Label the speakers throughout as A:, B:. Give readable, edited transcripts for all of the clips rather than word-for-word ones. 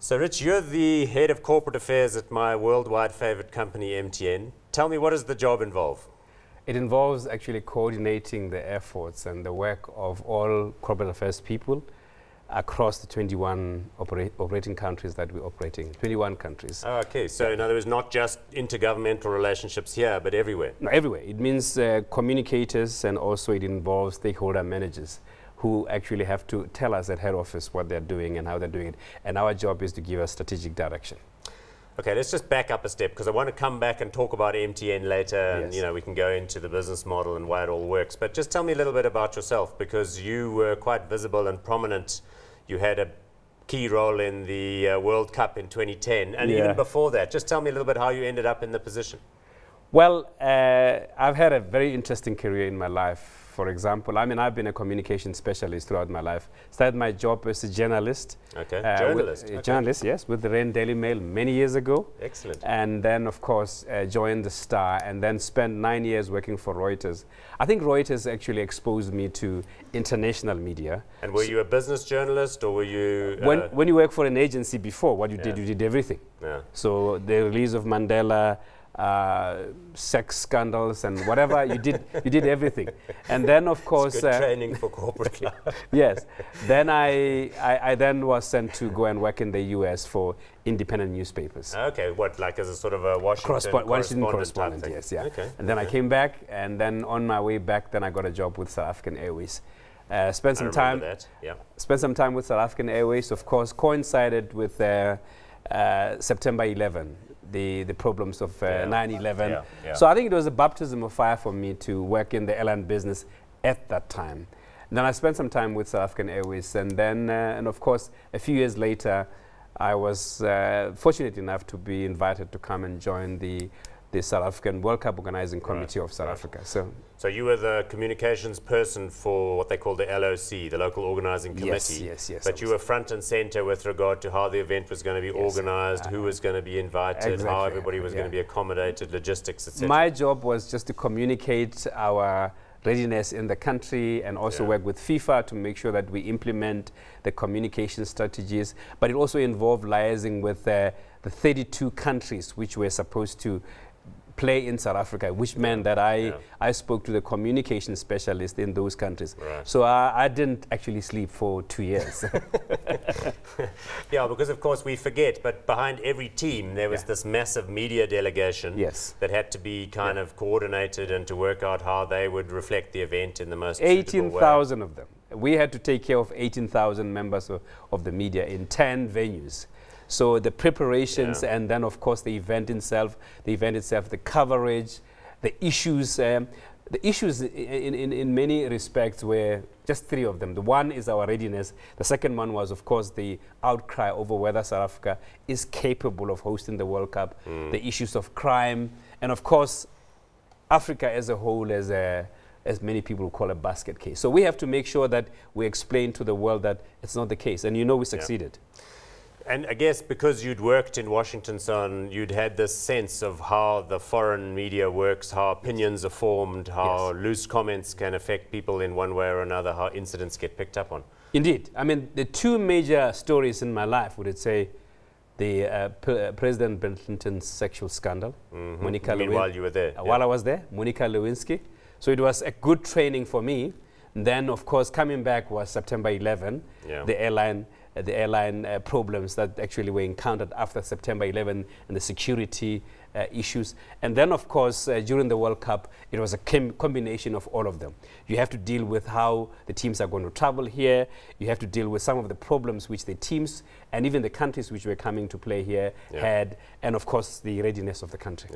A: So Rich, you're the head of corporate affairs at my worldwide favorite company, MTN. Tell me, what does the job involve?
B: It involves actually coordinating the efforts and the work of all corporate affairs people across the 21 operating countries that we operate in, 21 countries.
A: Oh, okay, so in other words, not just intergovernmental relationships here, but everywhere?
B: No, everywhere. It means communicators, and also it involves stakeholder managers who actually have to tell us at head office what they're doing and how they're doing it. And our job is to give us strategic direction.
A: Okay, let's just back up a step, because I want to come back and talk about MTN later,
B: yes.
A: and we can go into the business model and why it all works. But just tell me a little bit about yourself, because you were quite visible and prominent. You had a key role in the World Cup in 2010, and even before that. Just tell me a little bit how you ended up in the position.
B: Well, I've had a very interesting career in my life. For example, I've been a communication specialist throughout my life. Started my job as a journalist.
A: Okay, journalist.
B: Journalist, yes, with the Rand Daily Mail many years ago.
A: Excellent.
B: And then, of course, joined the Star, and then spent 9 years working for Reuters. I think Reuters actually exposed me to international media.
A: And were you a business journalist, or were you...
B: When you work for an agency before, what you did everything.
A: Yeah.
B: So the release of Mandela, sex scandals and whatever, you did everything. And then, of course,
A: it's good training for corporate life.
B: Yes. Then I then was sent to go and work in the US for independent newspapers.
A: Okay, what, like as a sort of a Washington correspondent type thing?
B: Yes, yeah.
A: Okay.
B: And then I came back, and then on my way back, then I got a job with South African Airways. Spent some time with South African Airways. Of course, coincided with September 11. The problems of 9/11. So I think it was a baptism of fire for me to work in the airline business at that time. And then I spent some time with South African Airways, and then, and of course, a few years later, I was fortunate enough to be invited to come and join the South African World Cup Organizing Committee of South Africa.
A: So you were the communications person for what they call the LOC, the Local Organizing Committee.
B: Yes.
A: But you were front and center with regard to how the event was going to be organized, who was going to be invited, how everybody was going to be accommodated, logistics, etc.
B: My job was just to communicate our readiness in the country, and also work with FIFA to make sure that we implement the communication strategies. But it also involved liaising with the 32 countries which were supposed to play in South Africa, which meant that I spoke to the communication specialist in those countries.
A: Right.
B: So I didn't actually sleep for 2 years.
A: Yeah, because of course we forget, but behind every team there was this massive media delegation that had to be kind of coordinated and to work out how they would reflect the event in the most
B: 18,000 of them. We had to take care of 18,000 members of the media in 10 venues. So the preparations, and then of course the event itself, the coverage, the issues. The issues in many respects were just 3 of them. The one is our readiness. The second one was, of course, the outcry over whether South Africa is capable of hosting the World Cup, the issues of crime, and of course, Africa as a whole as many people call a basket case. So we have to make sure that we explain to the world that it's not the case. And we succeeded.
A: And I guess because you'd worked in Washington, so you'd had this sense of how the foreign media works, how opinions are formed, how loose comments can affect people in one way or another, how incidents get picked up on.
B: Indeed. The 2 major stories in my life, would it say, the President Bill Clinton's sexual scandal. Monica Lewinsky.
A: While you were there?
B: While I was there, Monica Lewinsky. So it was a good training for me. And then, of course, coming back was September 11, the airline problems that actually were encountered after September 11 and the security issues. And then, of course, during the World Cup, it was a combination of all of them. You have to deal with how the teams are going to travel here. You have to deal with some of the problems which the teams and even the countries which were coming to play here had, and of course, the readiness of the country.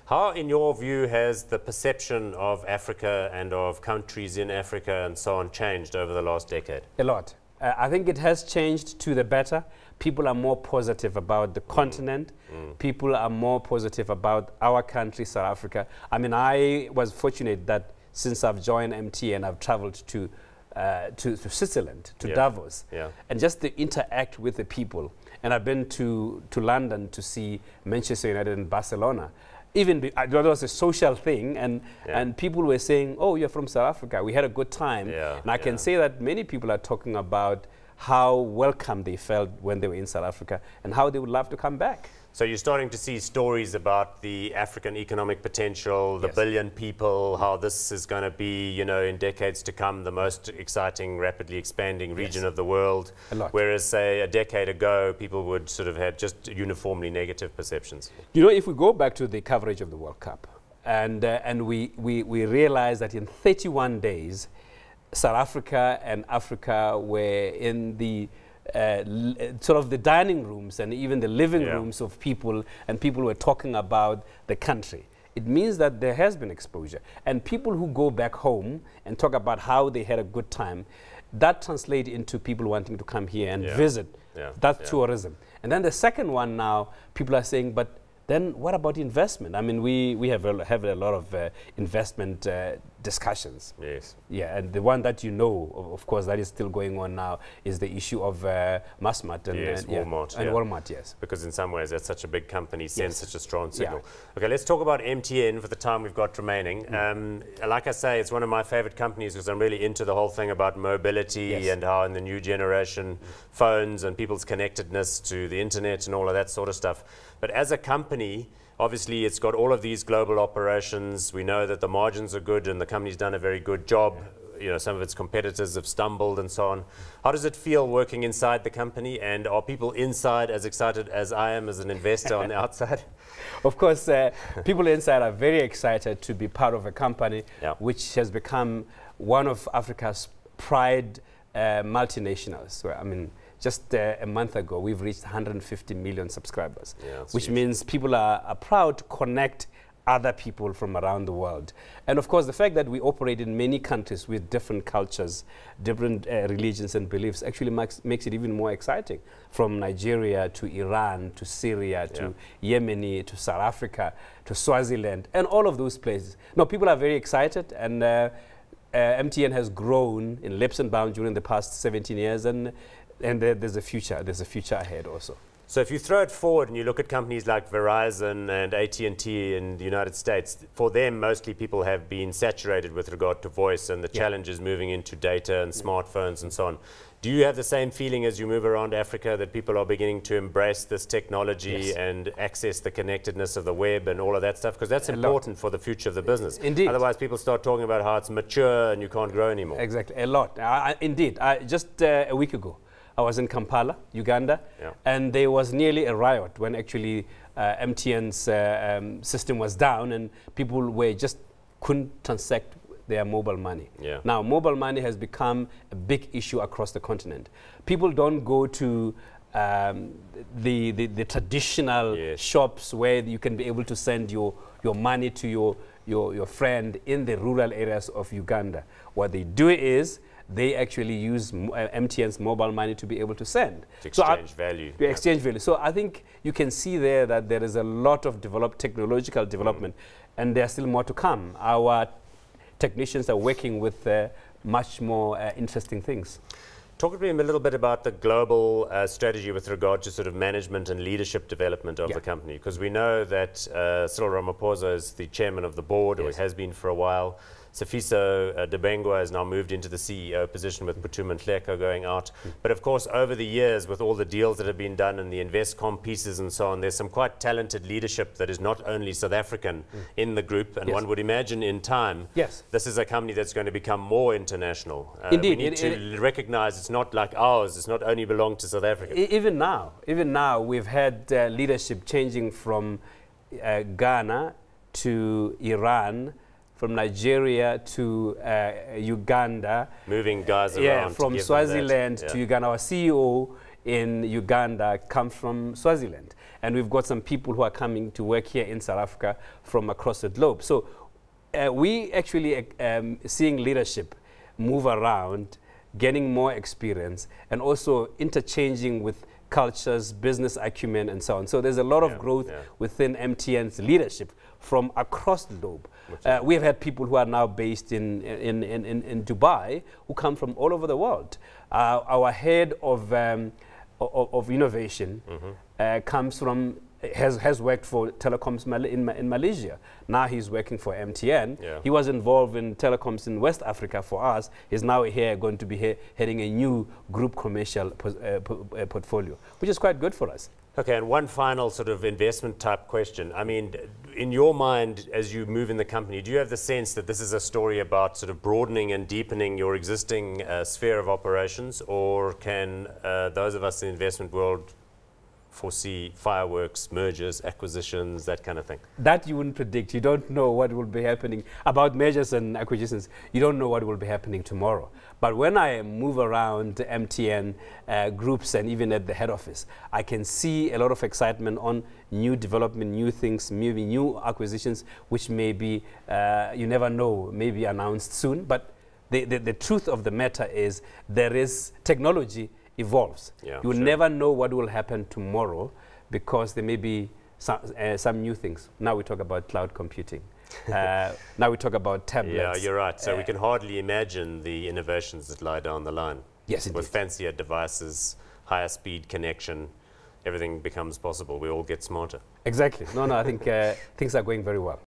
A: How, in your view, has the perception of Africa and of countries in Africa and so on changed over the last decade?
B: A lot. I think it has changed to the better. People are more positive about the continent. People are more positive about our country, South Africa. I was fortunate that since I've joined MTN, I've traveled to Switzerland, to Davos, and just to interact with the people. And I've been to London to see Manchester United and Barcelona. Even there was a social thing, and people were saying, "Oh, you're from South Africa. We had a good time." And I can say that many people are talking about how welcome they felt when they were in South Africa and how they would love to come back.
A: So you're starting to see stories about the African economic potential, the
B: Yes.
A: billion people, how this is going to be, you know, in decades to come, the most exciting, rapidly expanding region
B: Yes.
A: of the world.
B: A lot.
A: Whereas, say, a decade ago, people would sort of have just uniformly negative perceptions.
B: You know, if we go back to the coverage of the World Cup, and we realize that in 31 days, South Africa and Africa were in the sort of the dining rooms and even the living rooms of people, and people were talking about the country. It means that there has been exposure. And people who go back home and talk about how they had a good time, that translates into people wanting to come here and visit. That's tourism. And then the second one now, people are saying, but then what about investment? I mean, we have a lot of investment discussions.
A: Yes.
B: Yeah, and the one that you know, of course, that is still going on now is the issue of Massmart and,
A: Walmart.
B: And Walmart, yes.
A: Because in some ways, that's such a big company, sends such a strong signal.
B: Yeah.
A: Okay, let's talk about MTN for the time we've got remaining. Like I say, it's one of my favorite companies because I'm really into the whole thing about mobility and how in the new generation, phones and people's connectedness to the internet and all of that sort of stuff. But as a company, obviously, it's got all of these global operations. We know that the margins are good and the company's done a very good job. You know, some of its competitors have stumbled and so on. How does it feel working inside the company? And are people inside as excited as I am as an investor on the outside?
B: Of course, people inside are very excited to be part of a company which has become one of Africa's pride multinationals. So, I mean, just a month ago, we've reached 150 million subscribers, which means people are proud to connect other people from around the world. And of course, the fact that we operate in many countries with different cultures, different religions and beliefs actually makes it even more exciting. From Nigeria to Iran to Syria to Yemen to South Africa to Swaziland and all of those places. No, people are very excited, and MTN has grown in leaps and bounds during the past 17 years, and there's a future ahead also.
A: So if you throw it forward and you look at companies like Verizon and AT&T in the United States, for them, mostly people have been saturated with regard to voice and the challenges moving into data and smartphones and so on. Do you have the same feeling as you move around Africa that people are beginning to embrace this technology and access the connectedness of the web and all of that stuff? Because that's important for the future of the business.
B: Indeed.
A: Otherwise, people start talking about how it's mature and you can't grow anymore.
B: Exactly, a lot. Indeed. Just a week ago, I was in Kampala, Uganda, and there was nearly a riot when actually MTN's system was down and people couldn't transact their mobile money. Now, mobile money has become a big issue across the continent. People don't go to the traditional shops where you can be able to send your money to your friend in the rural areas of Uganda. What they do is they actually use MTN's mobile money to be able to send.
A: To exchange value.
B: Exchange value. So I think you can see there that there is a lot of technological development, and there's still more to come. Our technicians are working with much more interesting things.
A: Talk to me a little bit about the global strategy with regard to sort of management and leadership development of the company, because we know that Cyril Ramaphosa is the chairman of the board, or has been for a while. Sifiso Debengwa has now moved into the CEO position with Phuthuma Nhleko going out. But of course, over the years, with all the deals that have been done and the Investcom pieces and so on, there's some quite talented leadership that is not only South African in the group, and one would imagine in time, this is a company that's going to become more international.
B: Indeed.
A: We need to recognize it's not like ours, it's not only belong to South Africa.
B: Even now, we've had leadership changing from Ghana to Iran, from Nigeria to Uganda.
A: Moving guys around.
B: From Swaziland to Uganda. Our CEO in Uganda comes from Swaziland. And we've got some people who are coming to work here in South Africa from across the globe. So we actually seeing leadership move around, getting more experience, and also interchanging with cultures, business acumen, and so on. So there's a lot of growth within MTN's leadership from across the globe. We have had people who are now based in Dubai who come from all over the world. Our head of innovation comes from has worked for telecoms in Malaysia. Now he's working for MTN.
A: Yeah.
B: He was involved in telecoms in West Africa for us. He's now here going to be heading a new group commercial portfolio, which is quite good for us.
A: Okay, and one final sort of investment type question. I mean, in your mind, as you move in the company, do you have the sense that this is a story about sort of broadening and deepening your existing sphere of operations, or can those of us in the investment world foresee fireworks, mergers, acquisitions, that kind of thing?
B: That you wouldn't predict. You don't know what will be happening. About mergers and acquisitions, you don't know what will be happening tomorrow. But when I move around MTN groups and even at the head office, I can see a lot of excitement on new development, new things, maybe new acquisitions, which may be, you never know, maybe announced soon. But the truth of the matter is there is technology evolves.
A: Yeah,
B: you will never know what will happen tomorrow because there may be some new things. Now we talk about cloud computing. Now we talk about tablets.
A: Yeah, you're right. So we can hardly imagine the innovations that lie down the line.
B: Yes, indeed.
A: With fancier devices, higher speed connection, everything becomes possible. We all get smarter.
B: Exactly. No, I think things are going very well.